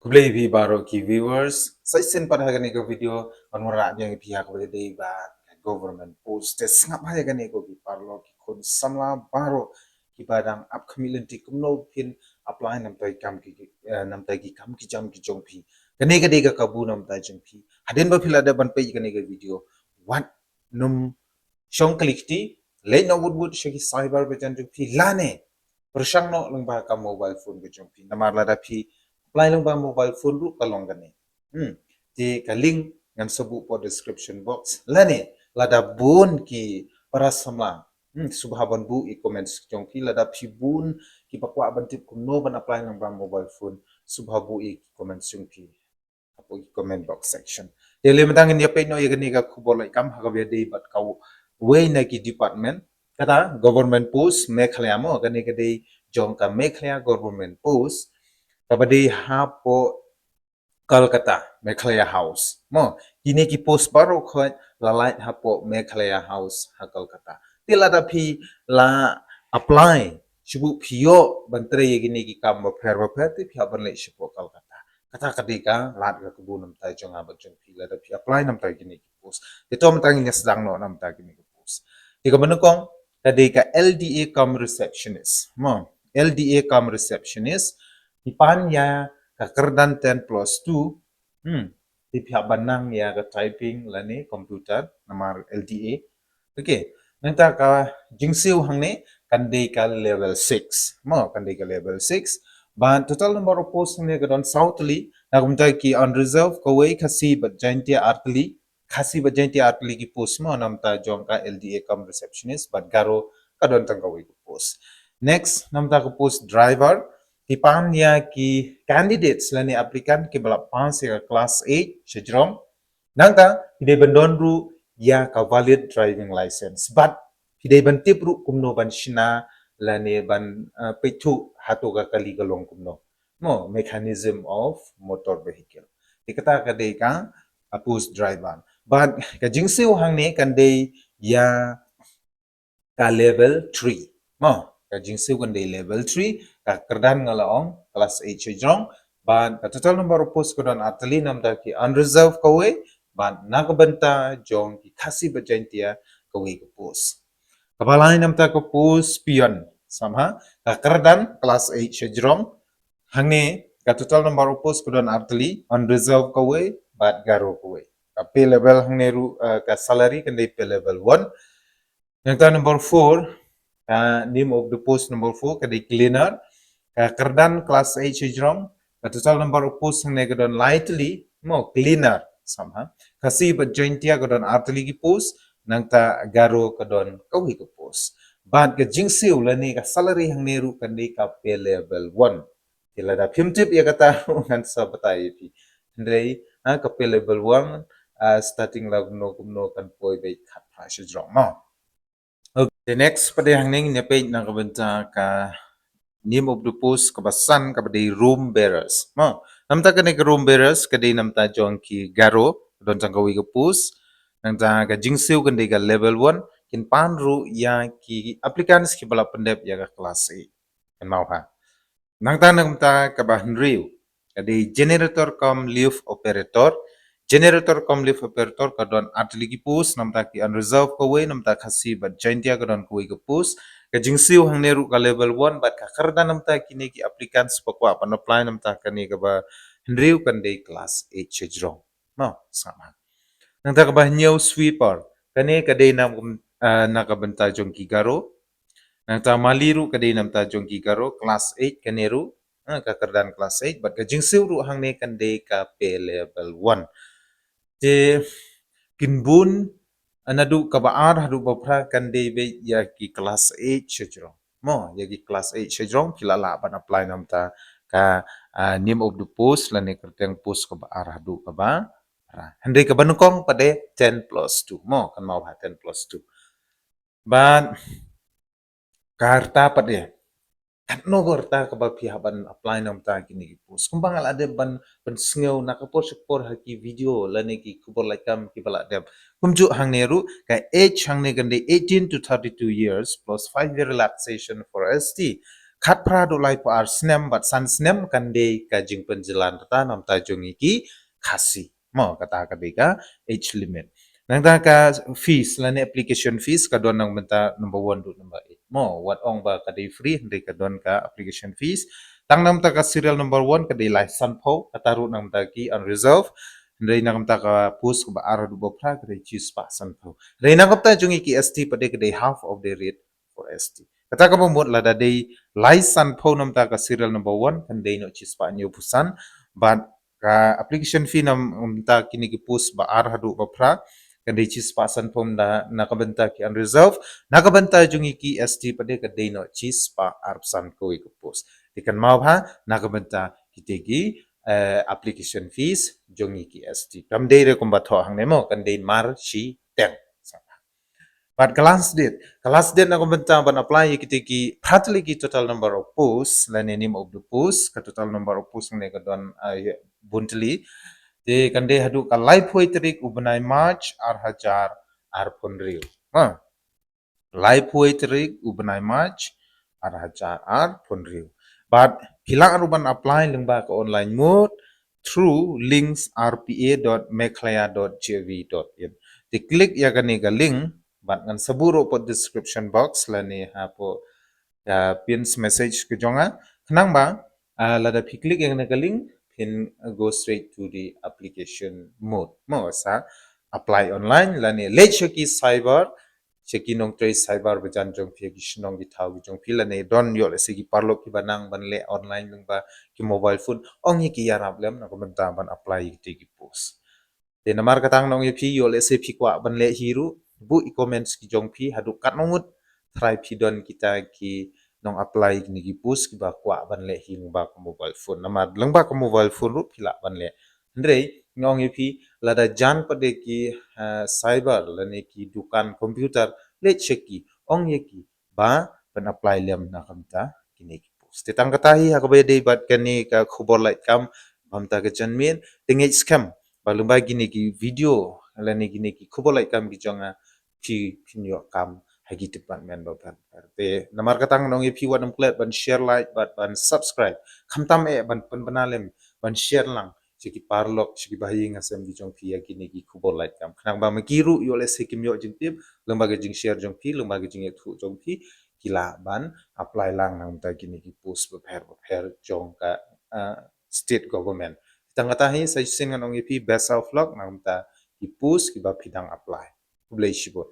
Kublai vi baro ki viewers sai sen pada gani ko video on mara yang pihak ko dei ba government post ngap ha gani ko ki parlo ki kon samla baro ki badang upcoming ti kumno pin apply nam tai kam ki nam tai ki kam ki jam ki jong phi gani ga dei ga kabu nam tai jong phi hadin ba phila da ban pe gani ga video what num shong klik ti le no wood shi cyber ba jan jong phi lane persang no lang ba ka mobile phone ga jong phi namar la da phi apply lang ba mobile phone ru kalong gani di ka link ngan sebu po description box lani lada bun ki para samla subhaban bu i comments jong ki lada phi bun ki pakwa ban tip kum no ban apply lang ba mobile phone subhabu i comments jong ki apo i comment box section dele matang ni pe no yegani ka khubol kam ha ga be dei bat kau way na ki department kata government post mekhlaya mo gani ka dei jong ka mekhlaya government post kabadi hapo Kolkata Mekhlaya House mo kini ki post baru khoi la light hapo Mekhlaya House ha Kolkata tila da phi la apply shubu phio bantre gini ki kam ba pher ti phi ban le shubu Kolkata kata kadika lat ga kubu nam tai jonga ba jong phi la da phi apply nam tai gini ki post itu am tang nya sedang no nam tai gini ki post tiga menukong kadika LDA com receptionist mo LDA com receptionist ipan ya kakerdan 10 plus 2 di pihak banang ya ke typing lani komputer namar LDA okay nanti ka jingsiu hang ni kandi ka level 6 mo kandi ka level 6 ban total number of posts ni ka don southly na kumta ki unreserved ko wei khasi but jaintia artli khasi but jaintia artli ki post mo namta jong ka LDA kam receptionist but garo ka don tang ka wei post next namta ko post driver tipan ya ki candidates lani applicant ki bala pass ya class 8 sejrong nangta hide bandon ru ya ka valid driving license but hide ban tip ru kumno ban shina lani ban petu hatu ka kali galong kumno mo mechanism of motor vehicle dikata ka de ka post driver but ka jingsiu hang ne kan de ya ka level 3 mo ka jingsiu kan de level 3 ka kerdan ngalaong kelas 8 sejrong ban ka total number of post kodan atali nam da ki unreserved kawe ban nakabanta jong ki khasi bajantia kawe ko post kabalai nam ta ko post pion samha ka kerdan kelas 8 sejrong hangne ka total number of post kodan atali unreserved kawe ban garo kawe ka pay level hangne ru ka salary kan de pay level 1 yang ta number 4 name of the post number 4 kadi cleaner kerdan kelas 8 sejrong total number of post yang negadon lightly mo cleaner sama kasi bajointia gadon artli ki post nang ta garo kadon kawi ko post bad ka jingsiu lani ka salary hang neru kandi ka pay level 1 tila da phimtip ya kata ngan sa batai pi ndrei ka pay level 1 starting lag no kumno kan poi be khat pha sejrong mo okay next pada hang ning ne page na kabenta ka name of the post kabasan kabadi room bearers mo namta kani ka room bearers kadi namta jong ki garo don tangkawi ka post namta ka jingsiu kadi ka level 1 kin panru ya ki applicants ki bala pendep ya ka kelas A kan mau ha nangta namta ka bahnriu kadi generator com live operator generator com live operator ka don atli ki post namta ki unreserved ka way namta khasi but jaintia ka don kuwi ka post ka jingsiu hang neru ka level 1 but ka karda namta kini ki applicants pakwa pan apply namta kani ka ba henriu kan de class 8 chejrong no sama namta ka ba new sweeper kani ka de nam nakabanta jong ki garo namta maliru ka de namta jong ki garo class 8 kaneru ka kardan class 8 but ka jingsiu ru hang ne kan de ka pay level 1 te kinbun anadu kabaar hadu bapra kan de be ya ki class 8 sejrong mo ya ki class 8 sejrong kilala ban apply namta ka name of the post lani kerteng post kabaar hadu kaba hande ka banukong pade 10 plus 2 mo kan mau 10 plus 2 ban karta pade no gorta ka ba pihak ban apply namta kini ki post kumbang ala de ban sngeu nakapor sekpor haki video lani ki kubor laikam ki bala de kumju hang neru ka age hang ne gande 18 to 32 years plus 5 year relaxation for ST khat pra do lai par snem bat san snem kan de ka jing penjelan ta nam ta jongi ki khasi mo kata ka de ka age limit nang ta ka fees la ne application fees ka don nang benta number 1 do number 8 mo wat ong ba ka de free de ka don ka application fees tang nam ta ka serial number 1 ka de lai san pho kata ru nam ta ki unreserved Rei na kamta ka push ba ara du bopra ka choose pa san pho Rei na kapta jungi ki ST pa de ka half of the rate for ST kata ka mo la da de license phone nam ta ka serial number 1 kan de no chis pa nyu pusan but ka application fee nam ta kini ki push ba ar hadu ba pra kan de chis pa san phone da nakabenta ki unreserved nakabenta jungi ki ST pa de ka de no chis pa ar san ko ik push ikan mau ha nakabenta kitegi application fees jongi ki ST kam de re kumba tho hang nemo kan de mar chi teng But kelas date na kumbenta ban apply kitiki pratli ki total number of posts la name of the post ka total number of posts ne ka don buntli de kande hadu ka live hoi tarik ubnai march ar hajar ar punriu ha live hoi tarik ubnai march ar hajar ar punriu but hilang aruban apply lengba ka online mode through links rpa.meclaya.gov.in di klik ya gani ga link bat ngan saburo po description box la ni ha po pins message ke jonga kenang ba la da pi klik yang ga link pin go straight to the application mode mo sa apply online la ni let ki cyber cheki nong trace cyber bejan jong phi ki shnong gi thau gi jong phi la ne don yo le se ki parlo ki banang ban le online lung ba ki mobile phone ong hi ki yarap lem na ko ban ta ban apply ki post de namar katang nong ye phi yo le se phi kwa ban le hiru bu i comments ki jong phi hadu kat nongut try phi don kita ki nong apply ni ki post ki ba kwa ban le hi ba ko mobile phone namar lang ba ko mobile phone ru phila ban le andre ngong ye phi lada jan pade ki cyber lane ki dukan computer le cheki ong ye ki ba ban apply lem na kamta kini ki post tetang kata hi ha ko be de bat kani ka khobor lai kam bamta ke janmin tingi scam balumba gini ki video lani gini ki khobor lai kam ki jonga ki pinyo kam hagi department ba ban te namar katang nong ye phi wadam klet ban share like ban subscribe khamtam e ban pan banalem ban share lang siki parlok siki bayi ngasem di jong phi gini ki khobor lai kam khnang ba makiru yo le sikim yo jing tip lembaga jing share jong phi lembaga jing thu jong phi kila ban apply lang nang ta gini ki post ba pher jong ka state government tangata hi sa sin ngan ong ipi best of luck nang ta ki post ki ba phidang apply blai shibot